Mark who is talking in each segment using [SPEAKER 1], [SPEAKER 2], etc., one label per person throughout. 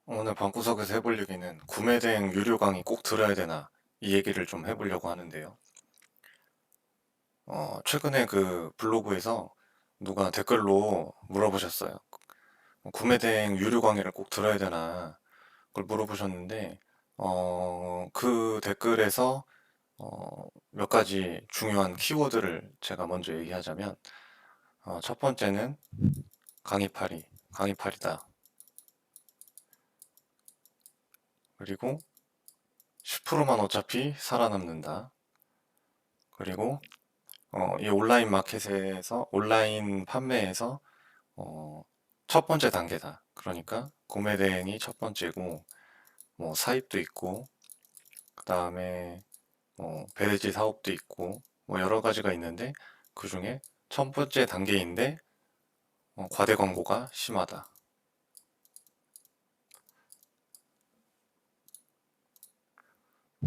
[SPEAKER 1] 오늘 방구석에서 해볼 얘기는 구매된 유료 강의 꼭 들어야 되나 이 얘기를 좀 해보려고 하는데요. 최근에 그 블로그에서 누가 댓글로 물어보셨어요. 구매된 유료 강의를 꼭 들어야 되나 그걸 물어보셨는데 그 댓글에서 몇 가지 중요한 키워드를 제가 먼저 얘기하자면 첫 번째는 강의팔이다. 그리고 10%만 어차피 살아남는다. 그리고 이 온라인 마켓에서 온라인 판매에서 어, 첫 번째 단계다. 그러니까 구매 대행이 첫 번째고 뭐 사입도 있고 그 다음에 배대지 사업도 있고 뭐 여러 가지가 있는데 그 중에 첫 번째 단계인데 과대 광고가 심하다.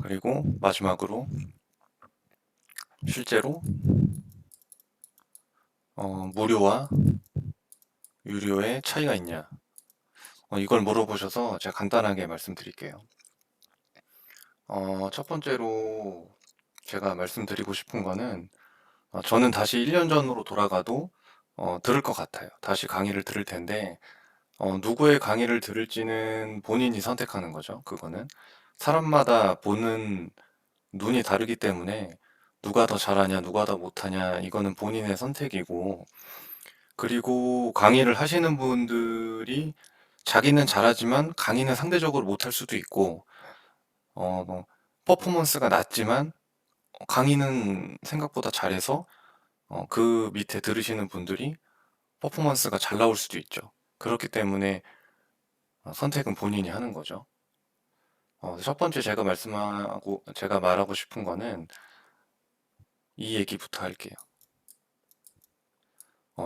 [SPEAKER 1] 그리고 마지막으로 실제로 무료와 유료의 차이가 있냐? 이걸 물어보셔서 제가 간단하게 말씀드릴게요. 첫 번째로 제가 말씀드리고 싶은 거는 저는 다시 1년 전으로 돌아가도 들을 것 같아요. 다시 강의를 들을 텐데 누구의 강의를 들을지는 본인이 선택하는 거죠. 그거는 사람마다 보는 눈이 다르기 때문에 누가 더 잘하냐, 누가 더 못하냐, 이거는 본인의 선택이고, 그리고 강의를 하시는 분들이 자기는 잘하지만 강의는 상대적으로 못할 수도 있고, 뭐 퍼포먼스가 낮지만 강의는 생각보다 잘해서 그 밑에 들으시는 분들이 퍼포먼스가 잘 나올 수도 있죠. 그렇기 때문에 선택은 본인이 하는 거죠. 첫 번째 제가 말하고 싶은 거는 이 얘기부터 할게요.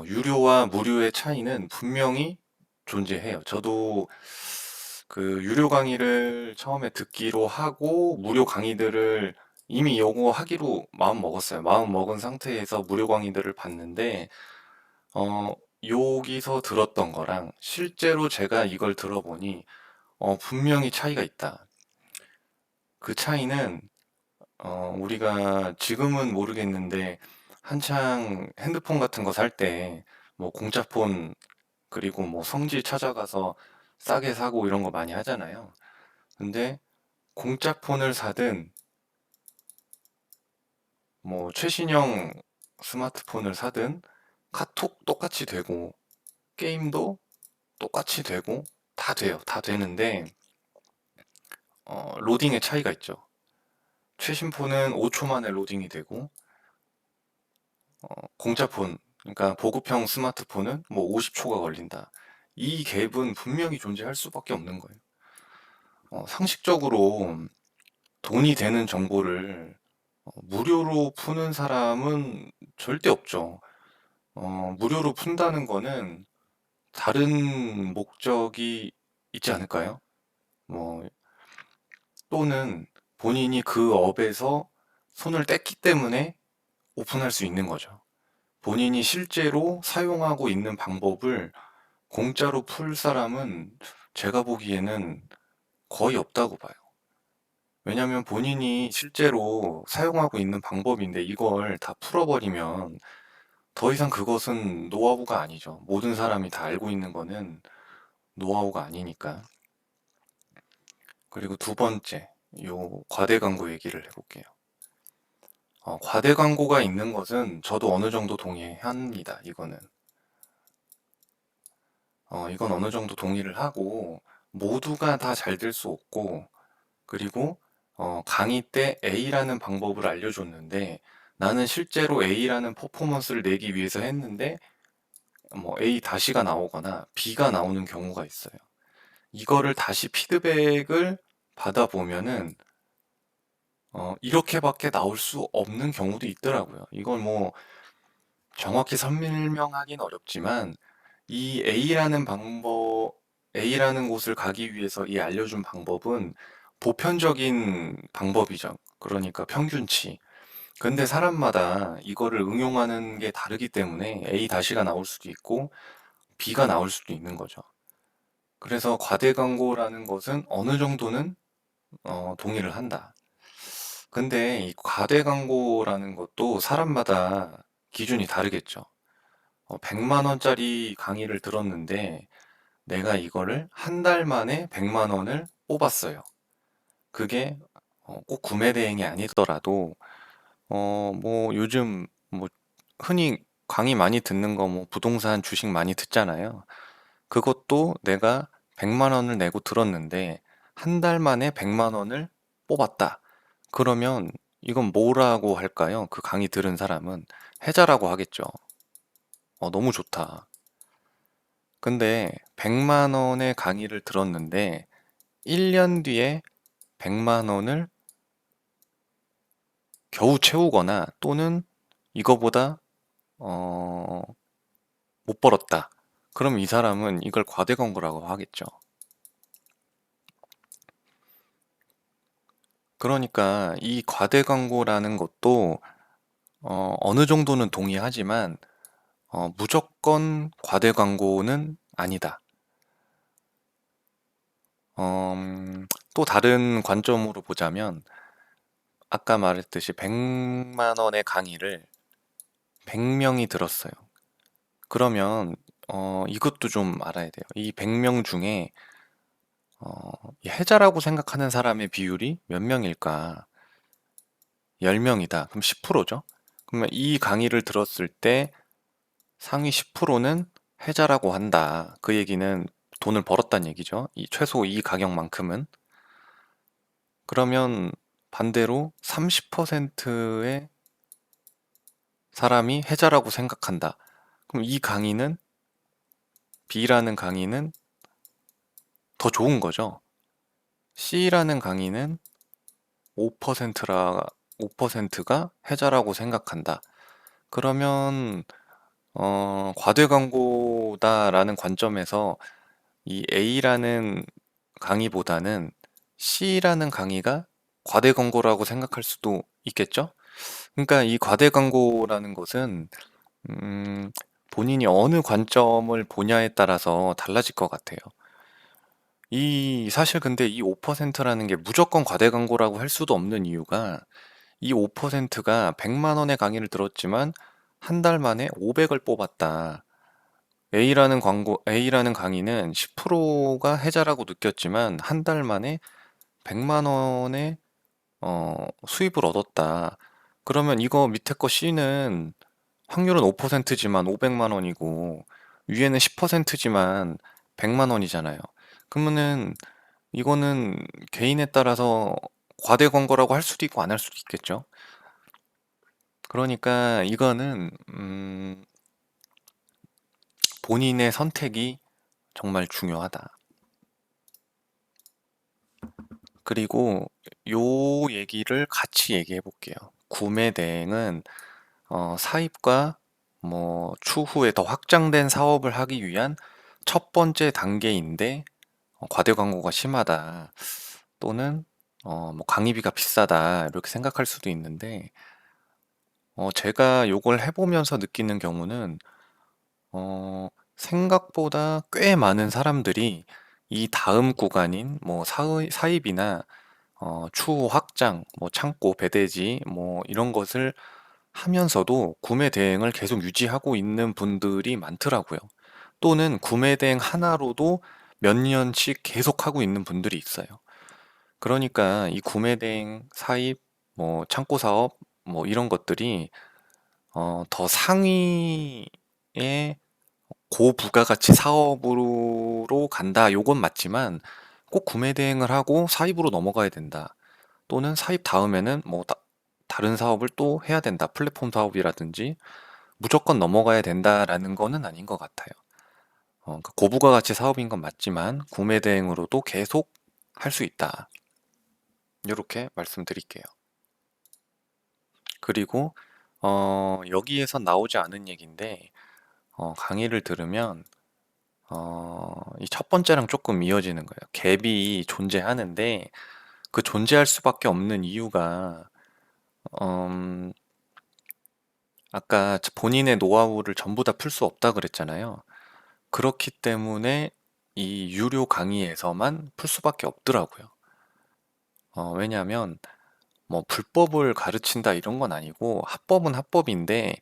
[SPEAKER 1] 유료와 무료의 차이는 분명히 존재해요. 저도 그 유료 강의를 처음에 듣기로 하고 무료 강의들을 이미 요거 하기로 마음 먹었어요. 마음 먹은 상태에서 무료 강의들을 봤는데 어, 여기서 들었던 거랑 실제로 제가 이걸 들어보니 분명히 차이가 있다. 그 차이는 우리가 지금은 모르겠는데 한창 핸드폰 같은 거 살 때 뭐 공짜폰 그리고 뭐 성지 찾아가서 싸게 사고 이런 거 많이 하잖아요. 근데 공짜폰을 사든 뭐 최신형 스마트폰을 사든 카톡 똑같이 되고 게임도 똑같이 되고 다 돼요. 다 되는데 로딩의 차이가 있죠. 최신 폰은 5초 만에 로딩이 되고 공짜 폰, 그러니까 보급형 스마트폰은 뭐 50초가 걸린다. 이 갭은 분명히 존재할 수밖에 없는 거예요. 상식적으로 돈이 되는 정보를 무료로 푸는 사람은 절대 없죠. 무료로 푼다는 거는 다른 목적이 있지 않을까요? 뭐 또는 본인이 그 업에서 손을 뗐기 때문에 오픈할 수 있는 거죠. 본인이 실제로 사용하고 있는 방법을 공짜로 풀 사람은 제가 보기에는 거의 없다고 봐요. 왜냐하면 본인이 실제로 사용하고 있는 방법인데 이걸 다 풀어버리면 더 이상 그것은 노하우가 아니죠. 모든 사람이 다 알고 있는 거는 노하우가 아니니까. 그리고 두 번째, 요 과대 광고 얘기를 해볼게요. 과대 광고가 있는 것은 저도 어느 정도 동의합니다. 이건 어느 정도 동의를 하고 모두가 다 잘 될 수 없고 그리고 강의 때 A라는 방법을 알려줬는데 나는 실제로 A라는 퍼포먼스를 내기 위해서 했는데 뭐 A 다시가 나오거나 B가 나오는 경우가 있어요. 이거를 다시 피드백을 받아보면은 이렇게밖에 나올 수 없는 경우도 있더라고요. 이걸 뭐 정확히 설명하기는 어렵지만 이 A라는 곳을 가기 위해서 이 알려준 방법은 보편적인 방법이죠. 그러니까 평균치. 근데 사람마다 이거를 응용하는 게 다르기 때문에 A 다시가 나올 수도 있고 B가 나올 수도 있는 거죠. 그래서 과대 광고라는 것은 어느 정도는 동의를 한다. 근데 이 과대 광고라는 것도 사람마다 기준이 다르겠죠. 100만 원짜리 강의를 들었는데 내가 이거를 한 달 만에 100만 원을 뽑았어요. 그게 꼭 구매 대행이 아니더라도 뭐 요즘 뭐 흔히 강의 많이 듣는 거 뭐 부동산 주식 많이 듣잖아요. 그것도 내가 100만 원을 내고 들었는데 한 달 만에 100만 원을 뽑았다. 그러면 이건 뭐라고 할까요? 그 강의 들은 사람은 해자라고 하겠죠. 너무 좋다. 근데 100만 원의 강의를 들었는데 1년 뒤에 100만 원을 겨우 채우거나 또는 이거보다 어, 못 벌었다. 그럼 이 사람은 이걸 과대 광고라고 하겠죠. 그러니까 이 과대 광고라는 것도 어느 정도는 동의하지만 무조건 과대 광고는 아니다. 또 다른 관점으로 보자면 아까 말했듯이 100만 원의 강의를 100명이 들었어요. 그러면 이것도 좀 알아야 돼요. 이 100명 중에 이 해자라고 생각하는 사람의 비율이 몇 명일까? 10명이다. 그럼 10%죠? 그러면 이 강의를 들었을 때 상위 10%는 해자라고 한다. 그 얘기는 돈을 벌었다는 얘기죠. 최소 이 가격만큼은. 그러면 반대로 30%의 사람이 해자라고 생각한다. 그럼 이 강의는, B라는 강의는 더 좋은 거죠. C라는 강의는 5%가 해자라고 생각한다. 그러면 과대 광고다라는 관점에서 이 A라는 강의보다는 C라는 강의가 과대 광고라고 생각할 수도 있겠죠? 그러니까 이 과대 광고라는 것은 음, 본인이 어느 관점을 보냐에 따라서 달라질 것 같아요. 사실 근데 이 5%라는 게 무조건 과대 광고라고 할 수도 없는 이유가 이 5%가 100만 원의 강의를 들었지만 한 달 만에 500을 뽑았다. A라는 강의는 10%가 해자라고 느꼈지만 한 달 만에 100만 원의 수입을 얻었다. 그러면 이거 밑에 거 C는 확률은 5%지만 500만 원이고 위에는 10%지만 100만 원이잖아요. 그러면은 이거는 개인에 따라서 과대 광고라고 할 수도 있고 안 할 수도 있겠죠. 그러니까 이거는 본인의 선택이 정말 중요하다. 그리고 요 얘기를 같이 얘기해 볼게요. 구매 대행은 사입과 뭐 추후에 더 확장된 사업을 하기 위한 첫 번째 단계인데 과대 광고가 심하다 또는 뭐 강의비가 비싸다 이렇게 생각할 수도 있는데 제가 요걸 해보면서 느끼는 경우는 생각보다 꽤 많은 사람들이 이 다음 구간인 뭐 사입이나 추후 확장, 뭐 창고, 배대지, 뭐 이런 것을 하면서도 구매 대행을 계속 유지하고 있는 분들이 많더라고요. 또는 구매 대행 하나로도 몇 년씩 계속하고 있는 분들이 있어요. 그러니까 이 구매 대행 사입, 뭐 창고 사업, 뭐 이런 것들이 더 상위의 고부가가치 사업으로 간다. 요건 맞지만 꼭 구매 대행을 하고 사입으로 넘어가야 된다. 또는 사입 다음에는 뭐 다른 사업을 또 해야 된다. 플랫폼 사업이라든지 무조건 넘어가야 된다라는 거는 아닌 것 같아요. 그러니까 고부가가치 사업인 건 맞지만 구매 대행으로도 계속 할 수 있다. 이렇게 말씀드릴게요. 그리고 여기에서 나오지 않은 얘기인데 강의를 들으면 이 첫 번째랑 조금 이어지는 거예요. 갭이 존재하는데 그 존재할 수밖에 없는 이유가 음, 아까 본인의 노하우를 전부 다 풀 수 없다 그랬잖아요. 그렇기 때문에 이 유료 강의에서만 풀 수밖에 없더라고요. 왜냐하면 뭐 불법을 가르친다 이런 건 아니고 합법은 합법인데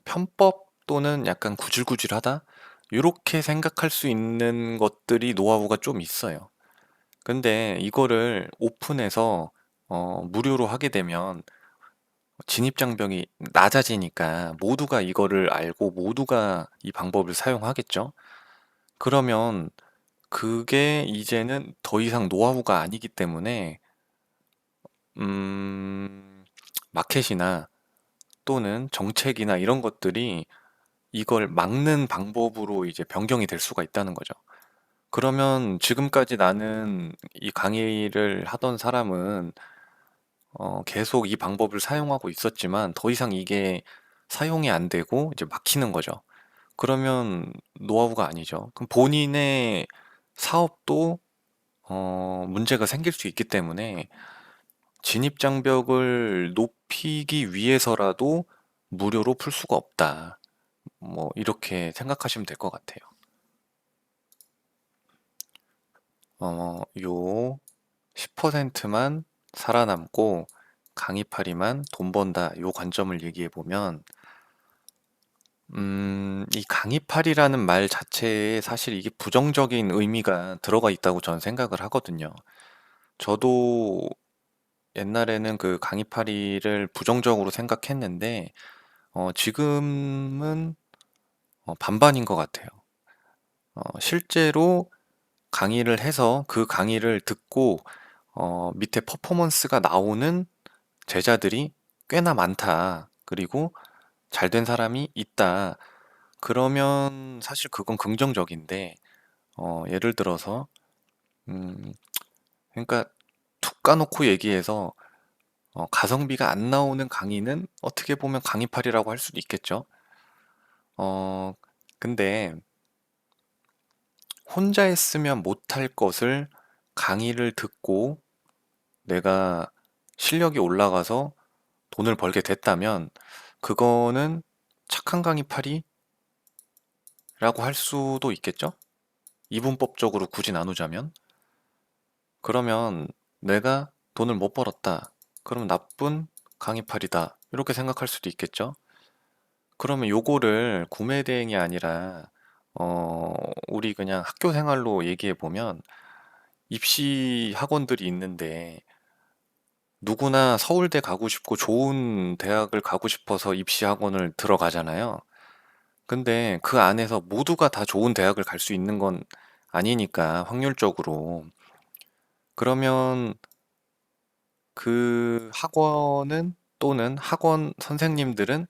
[SPEAKER 1] 편법 또는 약간 구질구질하다? 이렇게 생각할 수 있는 것들이 노하우가 좀 있어요. 근데 이거를 오픈해서 무료로 하게 되면 진입 장벽이 낮아지니까 모두가 이거를 알고 모두가 이 방법을 사용하겠죠? 그러면 그게 이제는 더 이상 노하우가 아니기 때문에 음, 마켓이나 또는 정책이나 이런 것들이 이걸 막는 방법으로 이제 변경이 될 수가 있다는 거죠. 그러면 지금까지 나는 이 강의를 하던 사람은 계속 이 방법을 사용하고 있었지만 더 이상 이게 사용이 안 되고 이제 막히는 거죠. 그러면 노하우가 아니죠. 그럼 본인의 사업도 문제가 생길 수 있기 때문에 진입 장벽을 높이기 위해서라도 무료로 풀 수가 없다. 뭐 이렇게 생각하시면 될 것 같아요. 요 10%만 살아남고 강의파리만 돈 번다. 요 관점을 얘기해 보면 이 강의팔이라는 말 자체에 사실 이게 부정적인 의미가 들어가 있다고 저는 생각을 하거든요. 저도 옛날에는 그 강의팔이를 부정적으로 생각했는데, 지금은 반반인 것 같아요. 실제로 강의를 해서 그 강의를 듣고, 밑에 퍼포먼스가 나오는 제자들이 꽤나 많다. 그리고 잘 된 사람이 있다. 그러면 사실 그건 긍정적인데, 예를 들어서, 음, 그러니까 툭 까놓고 얘기해서 가성비가 안 나오는 강의는 어떻게 보면 강의팔이라고 할 수도 있겠죠. 어, 근데 혼자 했으면 못할 것을 강의를 듣고 내가 실력이 올라가서 돈을 벌게 됐다면 그거는 착한 강의팔이라고 할 수도 있겠죠. 이분법적으로 굳이 나누자면. 그러면 내가 돈을 못 벌었다. 그럼 나쁜 강의팔이다. 이렇게 생각할 수도 있겠죠. 그러면 요거를 구매 대행이 아니라 어, 우리 그냥 학교 생활로 얘기해 보면 입시 학원들이 있는데 누구나 서울대 가고 싶고 좋은 대학을 가고 싶어서 입시 학원을 들어가잖아요. 근데 그 안에서 모두가 다 좋은 대학을 갈 수 있는 건 아니니까 확률적으로. 그러면 그 학원은 또는 학원 선생님들은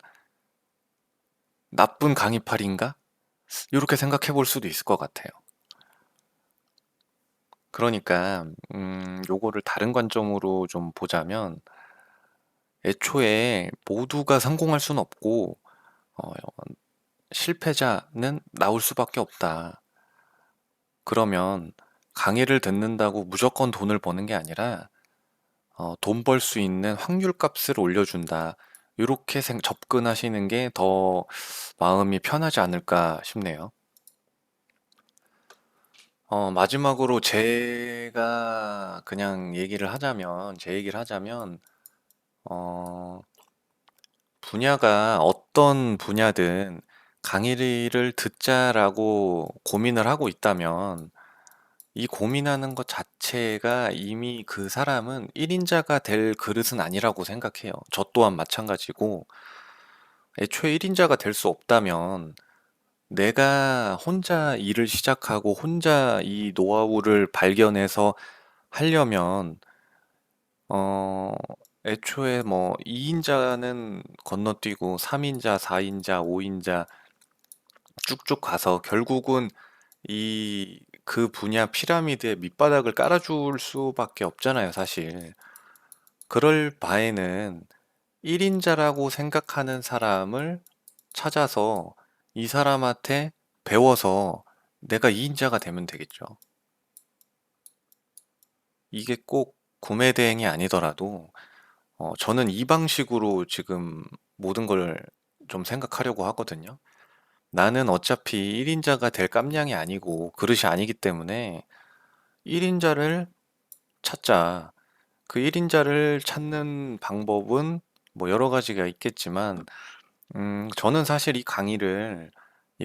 [SPEAKER 1] 나쁜 강의팔인가? 이렇게 생각해 볼 수도 있을 것 같아요. 그러니까, 요거를 다른 관점으로 좀 보자면, 애초에 모두가 성공할 수는 없고, 어, 실패자는 나올 수밖에 없다. 그러면 강의를 듣는다고 무조건 돈을 버는 게 아니라, 돈 벌 수 있는 확률 값을 올려준다. 이렇게 접근하시는 게 더 마음이 편하지 않을까 싶네요. 마지막으로 제가 그냥 얘기를 하자면, 제 얘기를 하자면, 어, 분야가 어떤 분야든 강의를 듣자라고 고민을 하고 있다면, 이 고민하는 것 자체가 이미 그 사람은 1인자가 될 그릇은 아니라고 생각해요. 저 또한 마찬가지고, 애초에 1인자가 될 수 없다면, 내가 혼자 일을 시작하고 혼자 이 노하우를 발견해서 하려면 어, 애초에 뭐 2인자는 건너뛰고 3인자, 4인자, 5인자 쭉쭉 가서 결국은 이 그 분야 피라미드의 밑바닥을 깔아줄 수밖에 없잖아요, 사실. 그럴 바에는 1인자라고 생각하는 사람을 찾아서 이 사람한테 배워서 내가 2인자가 되면 되겠죠. 이게 꼭 구매 대행이 아니더라도 저는 이 방식으로 지금 모든 걸 좀 생각하려고 하거든요. 나는 어차피 1인자가 될 깜냥이 아니고 그릇이 아니기 때문에 1인자를 찾자. 그 1인자를 찾는 방법은 뭐 여러 가지가 있겠지만, 저는 사실 이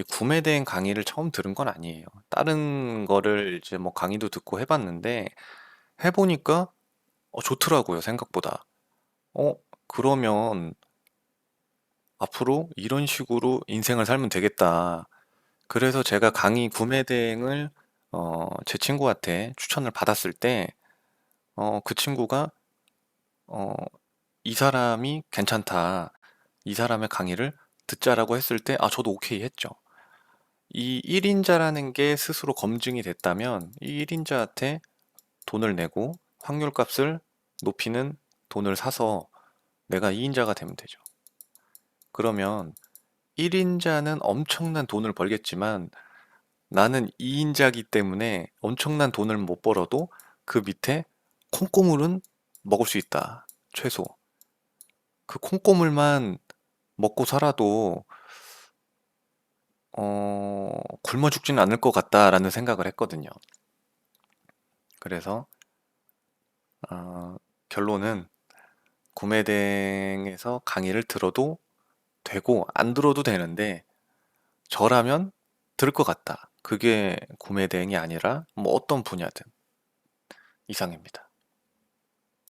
[SPEAKER 1] 구매된 강의를 처음 들은 건 아니에요. 다른 거를 이제 뭐 강의도 듣고 해봤는데, 해보니까 좋더라고요, 생각보다. 어, 그러면 앞으로 이런 식으로 인생을 살면 되겠다. 그래서 제가 강의 구매 대행을 제 친구한테 추천을 받았을 때, 그 친구가 어, 이 사람이 괜찮다. 이 사람의 강의를 듣자라고 했을 때, 저도 오케이 했죠. 이 1인자라는 게 스스로 검증이 됐다면, 이 1인자한테 돈을 내고 확률값을 높이는 돈을 사서 내가 2인자가 되면 되죠. 그러면 1인자는 엄청난 돈을 벌겠지만 나는 2인자기 때문에 엄청난 돈을 못 벌어도 그 밑에 콩고물은 먹을 수 있다. 최소. 그 콩고물만 먹고 살아도 굶어 죽지는 않을 것 같다라는 생각을 했거든요. 그래서 어, 결론은 구매대행에서 강의를 들어도 되고 안 들어도 되는데 저라면 들을 것 같다. 그게 구매대행이 아니라 뭐 어떤 분야든 이상입니다.